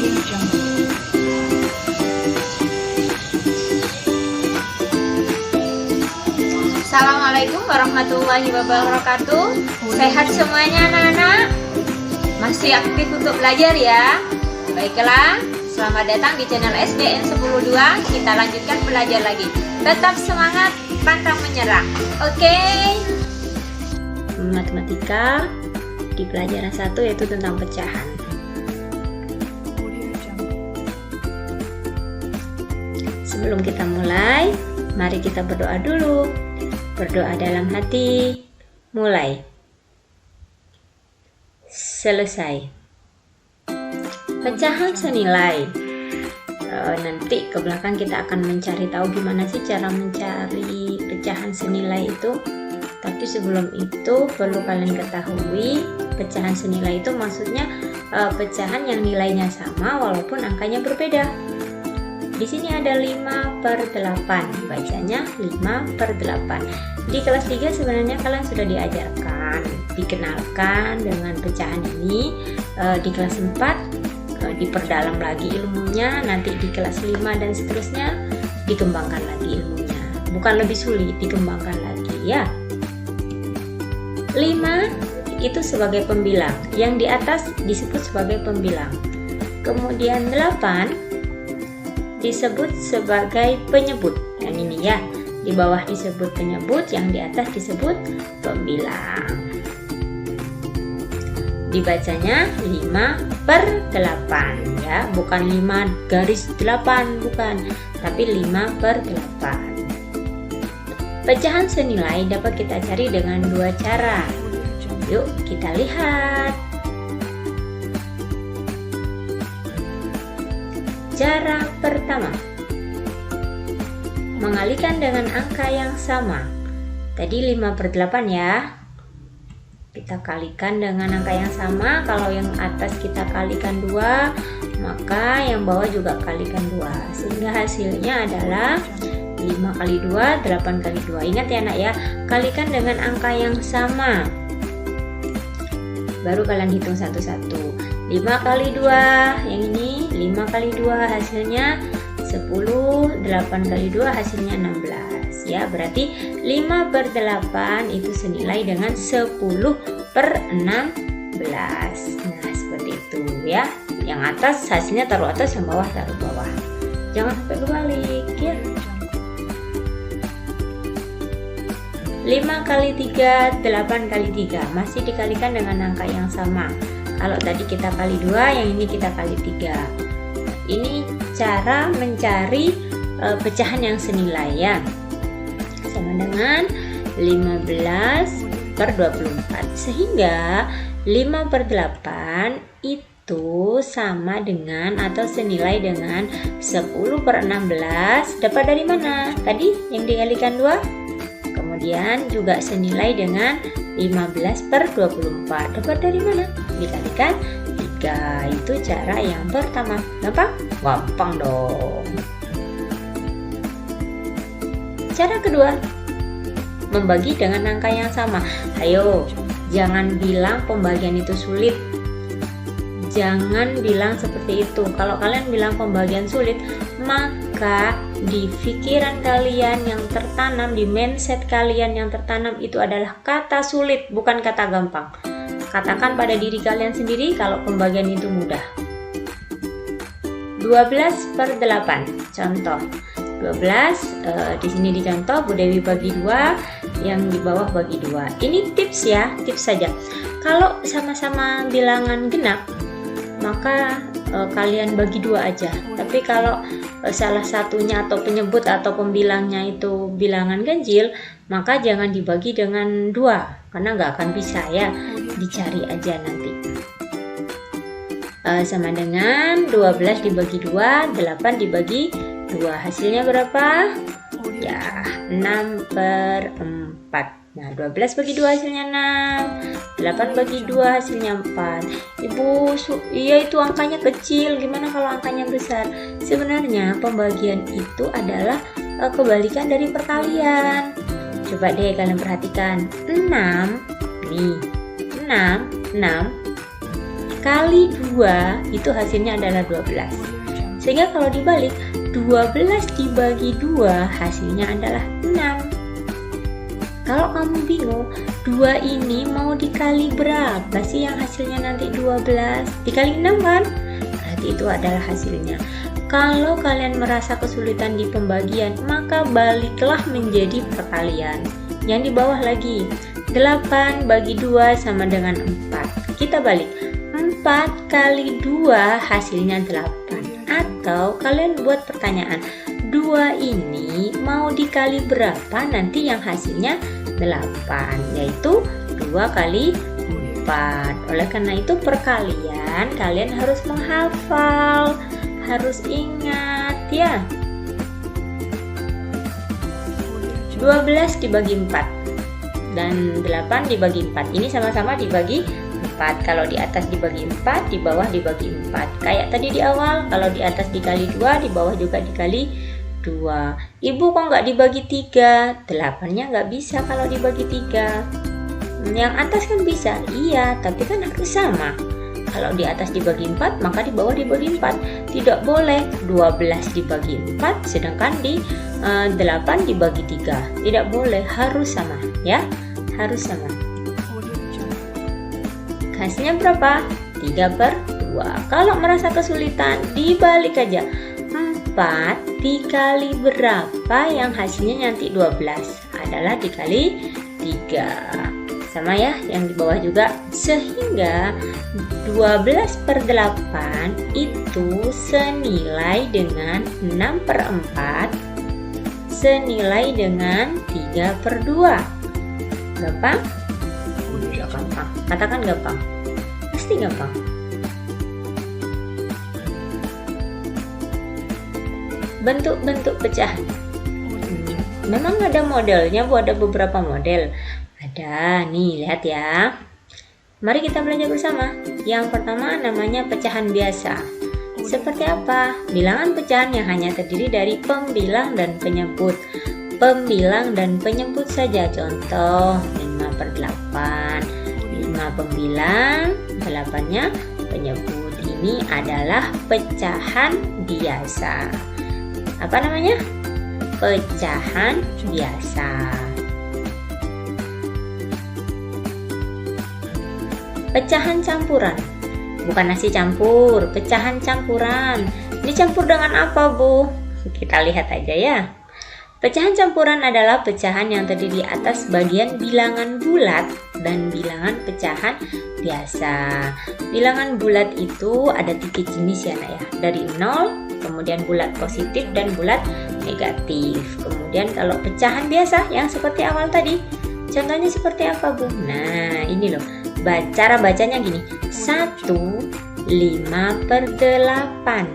Assalamualaikum warahmatullahi wabarakatuh. Sehat semuanya anak-anak? Masih aktif untuk belajar ya? Baiklah, selamat datang di channel SBN 102. Kita lanjutkan belajar lagi. Tetap semangat, pantang menyerah. Oke? Matematika di pelajaran 1 yaitu tentang pecahan. Sebelum kita mulai, mari kita berdoa dulu. Berdoa dalam hati. Mulai. Selesai. Pecahan senilai. Nanti ke belakang kita akan mencari tahu gimana sih cara mencari pecahan senilai itu. Tapi sebelum itu perlu kalian ketahui, pecahan senilai itu maksudnya pecahan yang nilainya sama walaupun angkanya berbeda. Di sini ada 5/8, bacanya 5/8. Di kelas 3 sebenarnya kalian sudah diajarkan, dikenalkan dengan pecahan ini. Di kelas 4 diperdalam lagi ilmunya, nanti di kelas 5 dan seterusnya dikembangkan lagi ilmunya. Bukan lebih sulit, dikembangkan lagi ya. 5 itu sebagai pembilang, yang di atas disebut sebagai pembilang. Kemudian 8 disebut sebagai penyebut. Yang ini ya, di bawah disebut penyebut, yang di atas disebut pembilang. Dibacanya 5/8 ya, bukan 5/8, bukan, tapi 5/8. Pecahan senilai dapat kita cari dengan 2 cara. Yuk kita lihat. Cara pertama, mengalikan dengan angka yang sama. Tadi 5/8 ya. Kita kalikan dengan angka yang sama. Kalau yang atas kita kalikan 2, maka yang bawah juga kalikan 2. Sehingga hasilnya adalah 5 kali 2, 8 kali 2. Ingat ya anak ya, kalikan dengan angka yang sama. Baru kalian hitung satu-satu. 5 kali 2, yang ini 5 kali 2 hasilnya 10, 8 kali 2 hasilnya 16 ya, berarti 5/8 itu senilai dengan 10/16. Nah seperti itu ya, yang atas hasilnya taruh atas, yang bawah taruh bawah, jangan sampai kebalik ya. 5 kali 3, 8 kali 3 masih dikalikan dengan angka yang sama. Kalau tadi kita kali 2, yang ini kita kali 3. Ini cara mencari pecahan yang senilai ya. Sama dengan 15/24. Sehingga 5/8 itu sama dengan atau senilai dengan 10/16. Dapat dari mana? Tadi yang dikalikan 2. Kemudian juga senilai dengan 15/24. Dapat dari mana? Dikalikan 3. Itu cara yang pertama. Gampang? Gampang dong. Cara kedua, membagi dengan angka yang sama. Ayo, jangan bilang pembagian itu sulit. Jangan bilang seperti itu. Kalau kalian bilang pembagian sulit, maka di pikiran kalian yang tertanam, di mindset kalian yang tertanam itu adalah kata sulit, bukan kata gampang. Katakan pada diri kalian sendiri kalau pembagian itu mudah. 12/8. Contoh 12, di sini dicontoh Bu Dewi bagi 2, yang di bawah bagi 2. Ini tips ya, tips saja. Kalau sama-sama bilangan genap, maka kalian bagi 2 aja. Tapi kalau salah satunya atau penyebut atau pembilangnya itu bilangan ganjil, maka jangan dibagi dengan 2, karena nggak akan bisa ya. Dicari aja nanti. Sama dengan 12 dibagi 2, 8 dibagi 2. Hasilnya berapa? Ya, 6/4. Nah, 12 bagi 2 hasilnya 6. 8 bagi 2 hasilnya 4. Ibu, iya itu angkanya kecil. Gimana kalau angkanya besar? Sebenarnya pembagian itu adalah kebalikan dari perkalian. Coba deh kalian perhatikan. 6 nih. 6 kali 2 itu hasilnya adalah 12. Sehingga kalau dibalik, 12 dibagi 2 hasilnya adalah 6. Kalau kamu bingung, 2 ini mau dikali berapa sih yang hasilnya nanti 12? Dikali 6 kan? Berarti itu adalah hasilnya. Kalau kalian merasa kesulitan di pembagian, maka baliklah menjadi perkalian. Yang di bawah lagi, 8 bagi 2 sama dengan 4. Kita balik, 4 kali 2 hasilnya 8. Atau kalian buat pertanyaan, 2 ini mau dikali berapa nanti yang hasilnya 8, yaitu 2 kali 4. Oleh karena itu perkalian kalian harus menghafal, harus ingat ya. 12 dibagi 4 dan 8 dibagi 4, ini sama-sama dibagi 4. Kalau di atas dibagi 4, di bawah dibagi 4. Kayak tadi di awal, kalau di atas dikali 2, di bawah juga dikali 2. Ibu kok nggak dibagi 3? 8-nya nggak bisa kalau dibagi 3. Yang atas kan bisa, iya, tapi kan harus sama. Kalau di atas dibagi 4, maka di bawah dibagi 4. Tidak boleh 12 dibagi 4, sedangkan di 8 dibagi 3. Tidak boleh, harus sama ya, harus sama. Hasilnya berapa? 3/2. Kalau merasa kesulitan, dibalik aja. 4 dikali berapa yang hasilnya nanti 12? Adalah dikali 3. Sama ya, yang di bawah juga. Sehingga 12/8 itu senilai dengan 6/4 senilai dengan 3/2. Gampang? Gampang. Katakan gampang. Pasti gampang. Bentuk-bentuk pecahan. Memang ada modelnya, Bu, ada beberapa model. Ada, nih lihat ya. Mari kita belajar bersama. Yang pertama namanya pecahan biasa. Seperti apa? Bilangan pecahan yang hanya terdiri dari pembilang dan penyebut. Pembilang dan penyebut saja. Contoh 5/8. 5 pembilang, 8-nya penyebut. Ini adalah pecahan biasa. Apa namanya? Pecahan biasa. Pecahan campuran. Bukan nasi campur, pecahan campuran. Dicampur dengan apa, Bu? Kita lihat aja ya. Pecahan campuran adalah pecahan yang terdiri atas bagian bilangan bulat dan bilangan pecahan biasa. Bilangan bulat itu ada 3 jenis ya, Nak ya. Dari 0, kemudian bulat positif dan bulat negatif. Kemudian kalau pecahan biasa yang seperti awal tadi, contohnya seperti apa, Bu? Nah, ini loh. Cara bacanya gini. 1 5/8.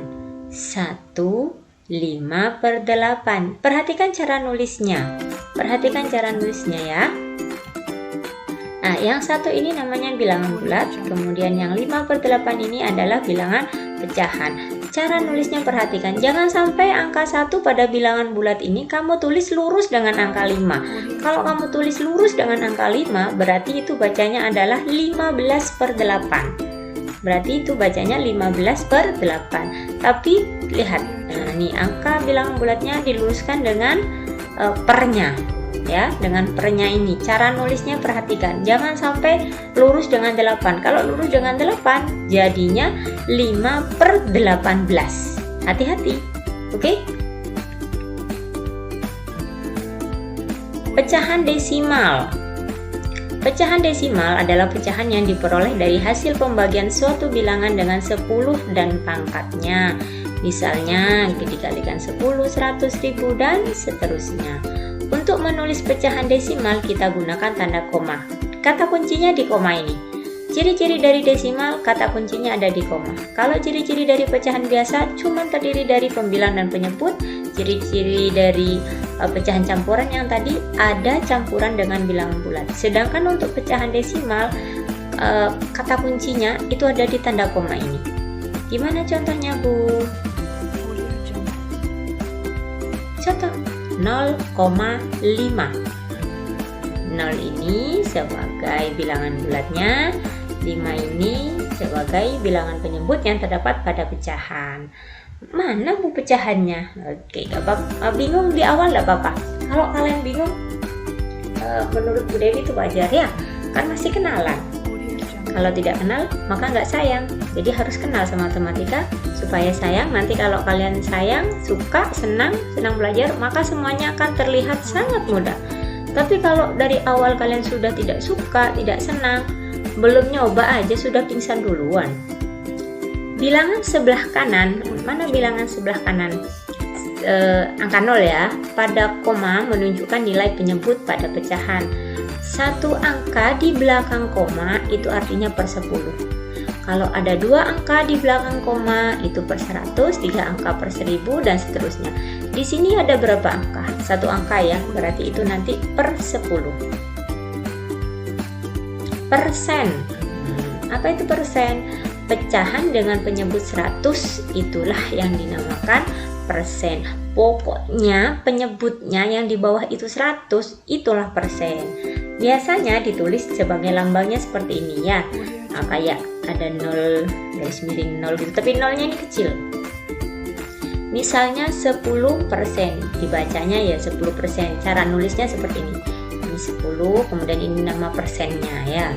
1 5/8. Perhatikan cara nulisnya. Perhatikan cara nulisnya ya. Nah, yang satu ini namanya bilangan bulat, kemudian yang 5/8 ini adalah bilangan pecahan. Cara nulisnya perhatikan, jangan sampai angka 1 pada bilangan bulat ini kamu tulis lurus dengan angka 5. Kalau kamu tulis lurus dengan angka 5, berarti itu bacanya adalah 15/8. Berarti itu bacanya 15/8. Tapi lihat, nah nih angka bilangan bulatnya diluruskan dengan pernya. Ya, dengan pernya ini. Cara nulisnya perhatikan. Jangan sampai lurus dengan 8. Kalau lurus dengan 8, jadinya 5/18. Hati-hati. Oke? Pecahan desimal. Pecahan desimal adalah pecahan yang diperoleh dari hasil pembagian suatu bilangan dengan 10 dan pangkatnya. Misalnya dikalikan 10, 100 ribu, dan seterusnya. Untuk menulis pecahan desimal kita gunakan tanda koma. Kata kuncinya di koma ini. Ciri-ciri dari desimal, kata kuncinya ada di koma. Kalau ciri-ciri dari pecahan biasa cuma terdiri dari pembilang dan penyebut. Ciri-ciri dari pecahan campuran yang tadi ada campuran dengan bilangan bulat. Sedangkan untuk pecahan desimal, kata kuncinya itu ada di tanda koma ini. Gimana contohnya, Bu? Contoh 0,5. 0 ini sebagai bilangan bulatnya, 5 ini sebagai bilangan penyebut yang terdapat pada pecahan. Mana bu pecahannya? Oke, gak apa-apa. Bingung di awal gak apa-apa. Kalau kalian bingung, menurut Bu Dewi itu wajar ya, kan masih kenalan. Kalau tidak kenal maka nggak sayang. Jadi harus kenal sama matematika supaya sayang. Nanti kalau kalian sayang, suka, senang belajar, maka semuanya akan terlihat sangat mudah. Tapi kalau dari awal kalian sudah tidak suka, tidak senang, belum nyoba aja sudah pingsan duluan. Bilangan sebelah kanan, mana bilangan sebelah kanan? Angka 0 ya. Pada koma menunjukkan nilai penyebut pada pecahan. Satu angka di belakang koma itu artinya per 10. Kalau ada 2 angka di belakang koma itu per 100, 3 angka per 1000 dan seterusnya. Di sini ada berapa angka? 1 angka ya, berarti itu nanti per 10. Persen. Apa itu persen? Pecahan dengan penyebut 100 itulah yang dinamakan persen. Pokoknya penyebutnya yang di bawah itu 100 itulah persen. Biasanya ditulis sebagai lambangnya seperti ini ya. Nah, kayak ada 0 garis miring 0 gitu, tapi nolnya ini kecil. Misalnya 10%, dibacanya ya 10%. Cara nulisnya seperti ini. Ini 10, kemudian ini nama persennya ya.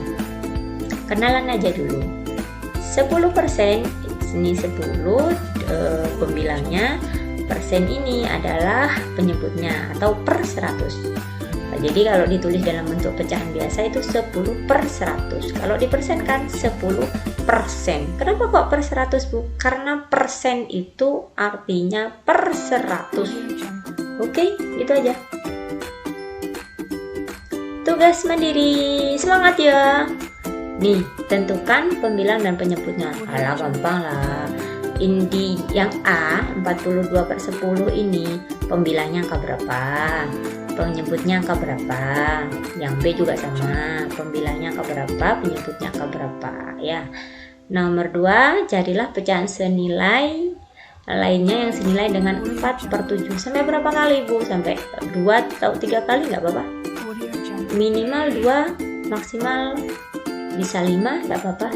Kenalan aja dulu. 10%, ini 10 pembilangnya, persen ini adalah penyebutnya atau per 100. Nah, jadi kalau ditulis dalam bentuk pecahan biasa itu 10 per 100. Kalau dipersenkan 10%. Kenapa kok per 100 Bu? Karena persen itu artinya per 100. Oke, itu aja. Tugas mandiri, semangat ya. Nih, tentukan pembilang dan penyebutnya. Alah, gampang lah. Ini yang A, 42 per 10 ini, pembilangnya angka berapa? Penyebutnya angka berapa? Yang B juga sama, pembilangnya angka berapa? Penyebutnya angka berapa? Ya. Nomor 2, carilah pecahan senilai lainnya yang senilai dengan 4 per 7. Sampai berapa kali Bu? Sampai 2 atau 3 kali nggak apa-apa. Minimal 2, maksimal bisa 5, nggak apa-apa.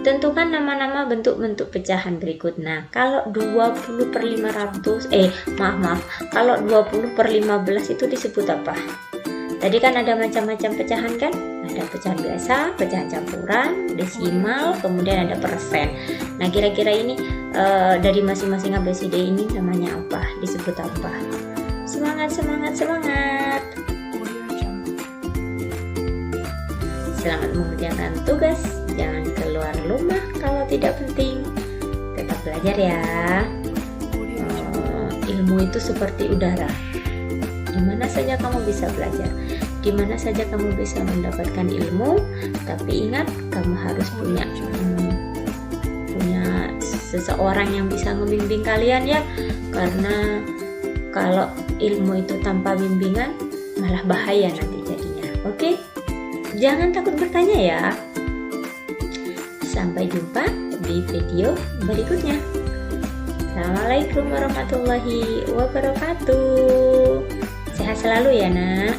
Tentukan nama-nama bentuk-bentuk pecahan berikut. Nah, kalau 20 per 500, kalau 20 per 15 itu disebut apa? Tadi kan ada macam-macam pecahan kan? Ada pecahan biasa, pecahan campuran, desimal, kemudian ada persen. Nah, kira-kira ini dari masing-masing ABCD ini namanya apa? Disebut apa? Semangat, semangat, semangat! Selamat mengerjakan tugas. Jangan keluar rumah kalau tidak penting. Tetap belajar ya. Ilmu itu seperti udara. Di mana saja kamu bisa belajar, di mana saja kamu bisa mendapatkan ilmu. Tapi ingat, kamu harus punya seseorang yang bisa membimbing kalian ya. Karena kalau ilmu itu tanpa bimbingan malah bahaya nanti jadinya. Oke? Jangan takut bertanya ya. Sampai jumpa di video berikutnya. Assalamualaikum warahmatullahi wabarakatuh. Sehat selalu ya nak.